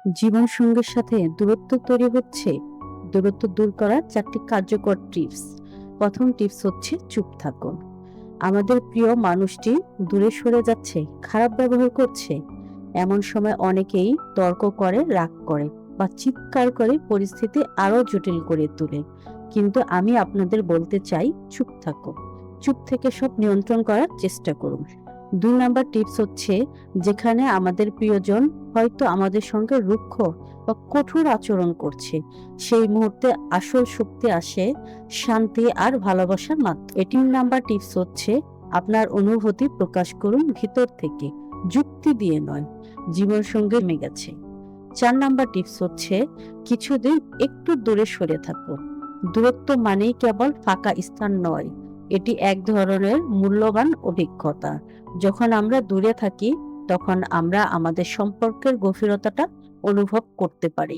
জীবন সঙ্গীর সাথে দূরত্ব তৈরি হচ্ছে। দূরত্ব দূর করার 4টি কার্যকর টিপস। প্রথম টিপস হচ্ছে চুপ থাকুন। আমাদের প্রিয় মানুষটি দূরে সরে যাচ্ছে, খারাপ ব্যবহার করছে। এমন সময় অনেকেই তর্ক করে, রাগ করে বা চিৎকার করে পরিস্থিতি আরো জটিল করে তোলে। কিন্তু আমি আপনাদের বলতে চাই, চুপ থাকুন। চুপ থেকে সব নিয়ন্ত্রণ করার চেষ্টা করুন। 2 নাম্বার টিপস হচ্ছে, যেখানে আমাদের প্রিয়জন হয়তো আমাদের সঙ্গে রুক্ষ বা কঠোর আচরণ করছে, সেই মুহূর্তে আসল শক্তি আসে শান্তি আর ভালোবাসার মাধ্যমে। 3 নাম্বার টিপস হচ্ছে, আপনার অনুভূতি প্রকাশ করুন ভিতর থেকে, যুক্তি দিয়ে নয়। জীবন সঙ্গে জমে গেছে। 4 নাম্বার টিপস হচ্ছে, কিছুদিন একটু দূরে সরে থাকুন। দূরত্ব মানেই কেবল ফাঁকা স্থান নয়, এটি এক ধরনের মূল্যবান অভিজ্ঞতা। যখন আমরা দূরে থাকি, তখন আমরা আমাদের সম্পর্কের গভীরতাটা অনুভব করতে পারি।